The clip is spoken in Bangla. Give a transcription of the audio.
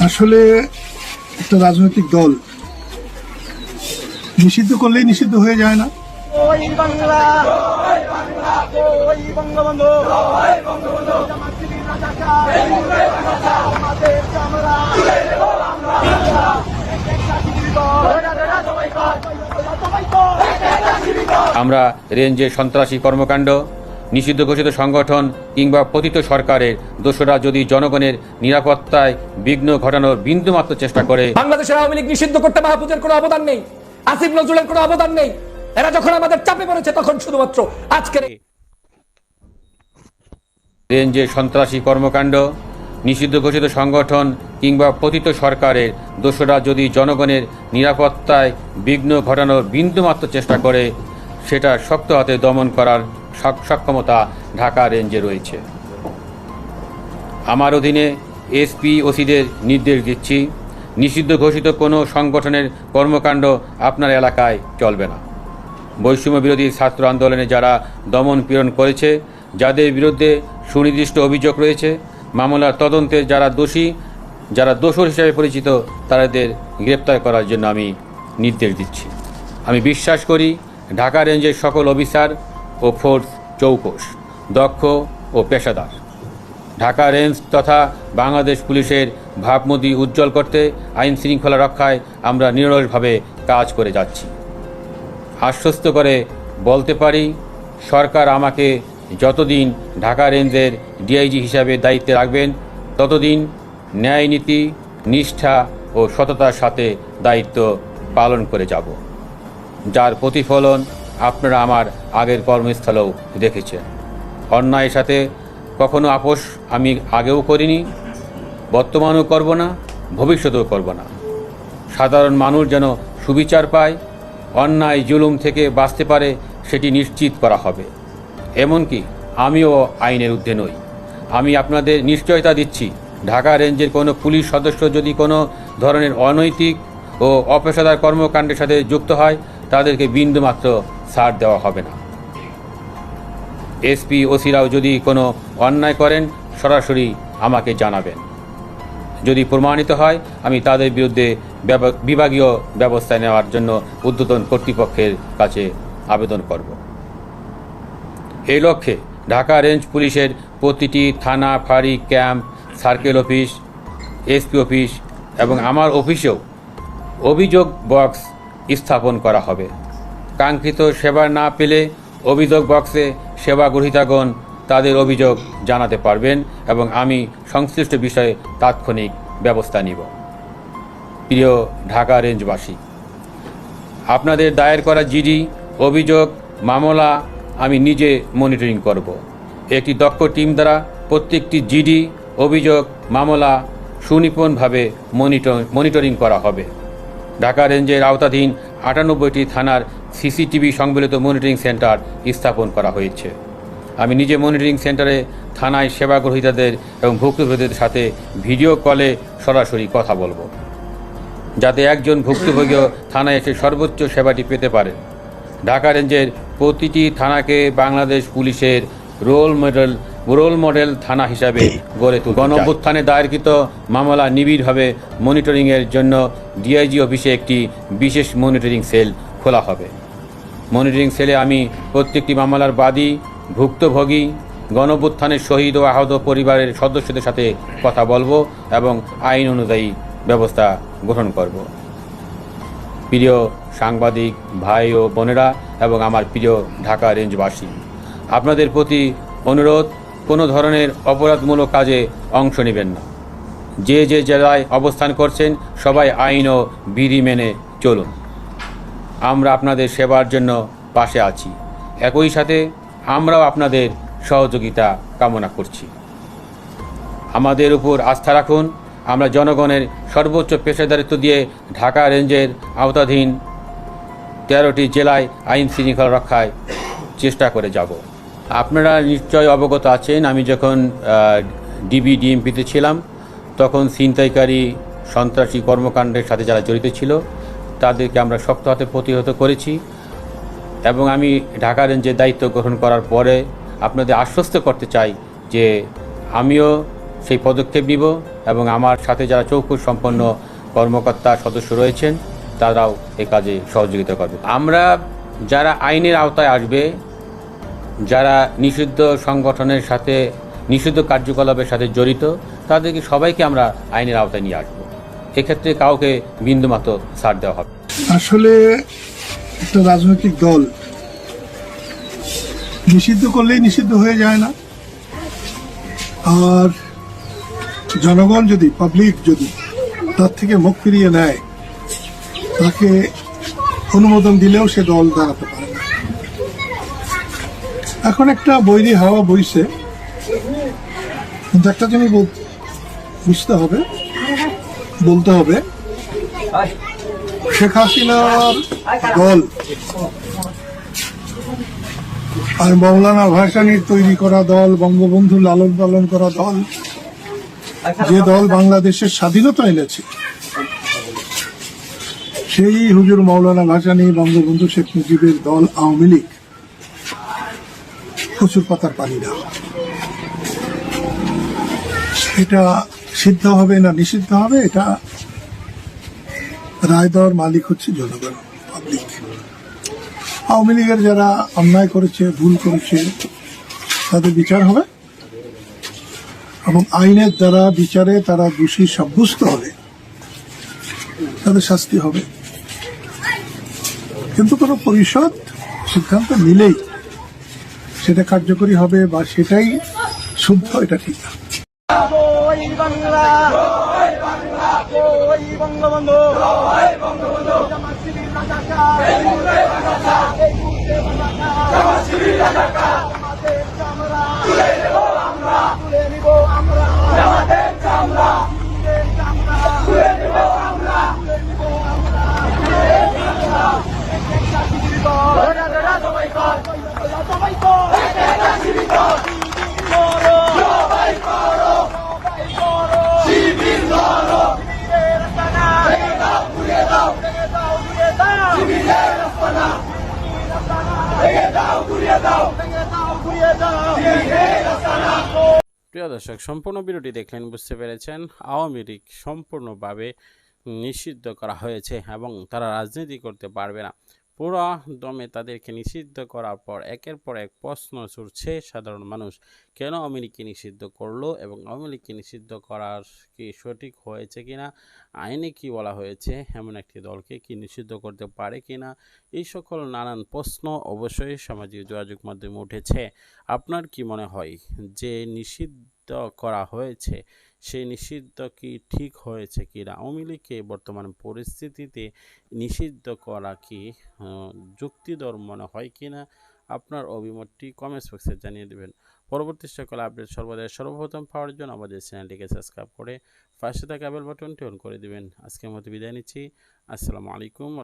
আসলে একটা রাজনৈতিক দল নিষিদ্ধ করলেই নিষিদ্ধ হয়ে যায় না। ওই বাংলা ওই বঙ্গবন্ধু জামাতের রাজাকার আমাদের চামড়া আমরা রেঞ্জে সন্ত্রাসী কর্মকাণ্ড, নিষিদ্ধ ঘোষিত সংগঠন কিংবা পতিত সরকারের দোসররা যদি জনগণের নিরাপত্তায় বিঘ্ন ঘটানোর বিন্দুমাত্র চেষ্টা করে, বাংলাদেশের আওয়ামী লীগ নিষিদ্ধ করতে মাহফুজের কোনো অবদান নেই, আসিফ নজরুলের কোনো অবদান নেই। এরা যখন আমাদের চাপে পড়েছে তখন শুধুমাত্র আজকের রেঞ্জে সন্ত্রাসী কর্মকাণ্ড, নিষিদ্ধ ঘোষিত সংগঠন কিংবা পতিত সরকারের দোসররা যদি জনগণের নিরাপত্তায় বিঘ্ন ঘটানোর বিন্দুমাত্র চেষ্টা করে, সেটা শক্ত হাতে দমন করার সক্ষমতা ঢাকা রেঞ্জে রয়েছে। আমার অধীনে এসপি ওসিদের নির্দেশ দিচ্ছি, নিষিদ্ধ ঘোষিত কোনো সংগঠনের কর্মকাণ্ড আপনার এলাকায় চলবে না। বৈষম্য বিরোধী ছাত্র আন্দোলনে যারা দমন পীড়ন করেছে, যাদের বিরুদ্ধে সুনির্দিষ্ট অভিযোগ রয়েছে, মামলার তদন্তে যারা দোষী, যারা দোষর হিসেবে পরিচিত, তাদের গ্রেপ্তার করার জন্য আমি নির্দেশ দিচ্ছি। আমি বিশ্বাস করি ঢাকা রেঞ্জের সকল অফিসার ও ফোর্স চৌকস, দক্ষ ও পেশাদার। ঢাকা রেঞ্জ তথা বাংলাদেশ পুলিশের ভাবমূর্তি উজ্জ্বল করতে আইন শৃঙ্খলা রক্ষায় আমরা নিরলসভাবে কাজ করে যাচ্ছি। আশ্বস্ত করে বলতে পারি, সরকার আমাকে যতদিন ঢাকা রেঞ্জের ডিআইজি হিসাবে দায়িত্বে রাখবেন, ততদিন ন্যায় নীতি, নিষ্ঠা ও সততার সাথে দায়িত্ব পালন করে যাব, যার প্রতিফলন আপনারা আমার আগের কর্মস্থলেও দেখেছেন। অন্যায়ের সাথে কখনো আপোষ আমি আগেও করিনি, বর্তমানেও করব না, ভবিষ্যতেও করব না। সাধারণ মানুষ যেন সুবিচার পায়, অন্যায় জুলুম থেকে বাঁচতে পারে, সেটি নিশ্চিত করা হবে। এমনকি আমিও আইনের ঊর্ধ্বে নই। আমি আপনাদের নিশ্চয়তা দিচ্ছি, ঢাকা রেঞ্জের কোনো পুলিশ সদস্য যদি কোনো ধরনের অনৈতিক ও অপেশাদার কর্মকাণ্ডের সাথে যুক্ত হয়, তাদেরকে বিন্দুমাত্র ছাড় দেওয়া হবে না। এসপি ওসিরাও যদি কোনো অন্যায় করেন, সরাসরি আমাকে জানাবেন। যদি প্রমাণিত হয়, আমি তাদের বিরুদ্ধে বিভাগীয় ব্যবস্থা নেওয়ার জন্য ঊর্ধ্বতন কর্তৃপক্ষের কাছে আবেদন করব। এই লক্ষ্যে ঢাকা রেঞ্জ পুলিশের প্রতিটি থানা, ফাঁড়ি, camp, circle office, SP office এবং আমার অফিসেও অভিযোগ বক্স স্থাপন করা হবে। কাঙ্ক্ষিত সেবা না পেলে অভিযোগ বক্সে সেবা গ্রহীতাগণ তাদের অভিযোগ জানাতে পারবেন এবং আমি সংশ্লিষ্ট বিষয়ে তাৎক্ষণিক ব্যবস্থা নিব। প্রিয় ঢাকা রেঞ্জবাসী, আপনাদের দায়ের করা জিডি, অভিযোগ, মামলা আমি নিজে মনিটরিং করব। একটি দক্ষ টিম দ্বারা প্রত্যেকটি জিডি, অভিযোগ, মামলা সুনিপুণভাবে মনিটরিং করা হবে। ঢাকা রেঞ্জের আওতাধীন ৯৮টি থানার সিসিটিভি সংবলিত মনিটরিং সেন্টার স্থাপন করা হয়েছে। আমি নিজে মনিটরিং সেন্টারে থানায় সেবা গ্রহীতাদের এবং ভুক্তভোগীদের সাথে ভিডিও কলে সরাসরি কথা বলবো, যাতে একজন ভুক্তভোগী থানায় এসে সর্বোচ্চ সেবাটি পেতে পারে। ঢাকা রেঞ্জের প্রতিটি থানাকে বাংলাদেশ পুলিশের রোল মডেল থানা হিসাবে গড়ে তুলতে চাই। গণঅভ্যুত্থানে দায়েরকৃত মামলা নিবিড়ভাবে মনিটরিংয়ের জন্য ডিআইজি অফিসে একটি বিশেষ মনিটরিং সেল খোলা হবে। মনিটরিং সেলে আমি প্রত্যেকটি মামলার বাদী, ভুক্তভোগী, গণঅভ্যুত্থানের শহীদ ও আহত পরিবারের সদস্যদের সাথে কথা বলবো এবং আইন অনুযায়ী ব্যবস্থা গ্রহণ করব। প্রিয় সাংবাদিক ভাই ও বোনেরা এবং আমার প্রিয় ঢাকা রেঞ্জবাসী, আপনাদের প্রতি অনুরোধ, কোনো ধরনের অপরাধমূলক কাজে অংশ নেবেন না। যে যে জেলায় অবস্থান করছেন, সবাই আইন ও বিধি মেনে চলুন। আমরা আপনাদের সেবার জন্য পাশে আছি। একই সাথে আমরাও আপনাদের সহযোগিতা কামনা করছি। আমাদের উপর আস্থা রাখুন। আমরা জনগণের সর্বোচ্চ পেশাদারিত্ব দিয়ে ঢাকা রেঞ্জের আওতাধীন ১৩টি জেলায় আইন শৃঙ্খলা রক্ষায় চেষ্টা করে যাব। আপনারা নিশ্চয় অবগত আছেন, আমি যখন ডিএমপিতে ছিলাম, তখন ছিনতাইকারী, সন্ত্রাসী কর্মকাণ্ডের সাথে যারা জড়িত ছিল, তাদেরকে আমরা শক্ত হাতে প্রতিহত করেছি। এবং আমি ঢাকা রেঞ্জের দায়িত্ব গ্রহণ করার পরে আপনাদের আশ্বস্ত করতে চাই যে আমিও সেই পদক্ষেপ নিব এবং আমার সাথে যারা চৌকুশ সম্পন্ন কর্মকর্তা সদস্য রয়েছেন তারাও এ কাজে সহযোগিতা করবে। আমরা যারা আইনের আওতায় আসবে, যারা নিষিদ্ধ সংগঠনের সাথে নিষিদ্ধ কার্যকলাপের সাথে জড়িত, তাদেরকে সবাইকে আমরা আইনের আওতায় নিয়ে আসবো। এক্ষেত্রে কাউকে বিন্দুমাত্র ছাড় দেওয়া হবে। আসলে একটা রাজনৈতিক দল নিষিদ্ধ করলেই নিষিদ্ধ হয়ে যায় না, আর জনগণ যদি, পাবলিক যদি তার থেকে মুখ ফিরিয়ে নেয়, তাকে অনুমোদন দিলেও সে দল দাঁড়াতে পারে না। এখন একটা বৈরী হাওয়া বইছে, কিন্তু একটা জিনিস বুঝতে হবে, বলতে হবে, শেখ হাসিনার দল আর মৌলানা ভাসানীর তৈরি করা দল, বঙ্গবন্ধু লালন পালন করা দল, যে দল বাংলাদেশের স্বাধীনতা এনেছে, সেই হুজুর মৌলানা ভাসানী, বঙ্গবন্ধু শেখ মুজিবের দল আওয়ামী লীগ প্রচুর পাতার পানি না। এটা সিদ্ধ হবে না নিষিদ্ধ হবে, এটা রায় দেওয়ার মালিক হচ্ছে জনগণ, পাবলিক। আওয়ামী লীগের যারা অন্যায় করেছে, ভুল করেছে, তাদের বিচার হবে এবং আইনের দ্বারা বিচারে তারা দোষী সাব্যস্ত হবে, তাদের শাস্তি হবে। কিন্তু কোন পরিষদ সিদ্ধান্ত নিলেই সেটা কার্যকরী হবে বা সেটাই শুদ্ধ, এটা ঠিক না। জয় বাংলা, জয় বঙ্গবন্ধু, জামাত শিবির রাজাকার, এই মুহূর্তে রাজাকার, জামাতের চামড়া তুলে নিব আমরা, তুলে নিব আমরা, জামাতের চামড়া তুলে নিব আমরা, তুলে নিব আমরা, একটা শিবির দল, সবাই কর, সবাই কর, একটা শিবির দল, সবাই করো, সবাই করো, শিবির করো, শিবিরের রাস্তানা, ভেঙে দাও, ঘুরিয়ে দাও, ভেঙে দাও, ঘুরিয়ে দাও, শিবিরের রাস্তানা, ভেঙে দাও, ঘুরিয়ে দাও, ভেঙে দাও, ঘুরিয়ে দাও, শিবিরের রাস্তানা। প্রিয় দর্শক, সম্পূর্ণ ভিডিওটি দেখলেন, বুঝতে পেরেছেন আওয়ামী লীগ সম্পূর্ণভাবে নিষিদ্ধ করা হয়েছে এবং তারা রাজনীতি করতে পারবে না। পুরো দমে তাদেরকে নিষিদ্ধ করার পর একের পর এক প্রশ্ন ছুটছে সাধারণ মানুষ, কেন আওয়ামী লীগকে নিষিদ্ধ করলো এবং আওয়ামী লীগকে নিষিদ্ধ করার কি সঠিক হয়েছে কিনা, আইনে কি বলা হয়েছে, এমন একটি দলকে কি নিষিদ্ধ করতে পারে কিনা, এই সকল নানান প্রশ্ন অবশ্যই সামাজিক যোগাযোগ মাধ্যমে উঠেছে। আপনার কি মনে হয় যে নিষিদ্ধ করা হয়েছে সেই নিষিদ্ধ কি ঠিক হয়েছে কিনা, আওয়ামী লীগকে বর্তমান পরিস্থিতিতে নিষিদ্ধ করা কি যুক্তিধর মনে হয় কিনা, আপনার অভিমতটি কমেন্টস বক্সে জানিয়ে দেবেন। পরবর্তী সকল আপডেট সর্বপ্রথম পাওয়ার জন্য আমাদের চ্যানেলটিকে সাবস্ক্রাইব করে পাশে থাকা বেল বাটনটি অন করে দিবেন। আজকের মতো বিদায় নিচ্ছি। আসসালামু আলাইকুম।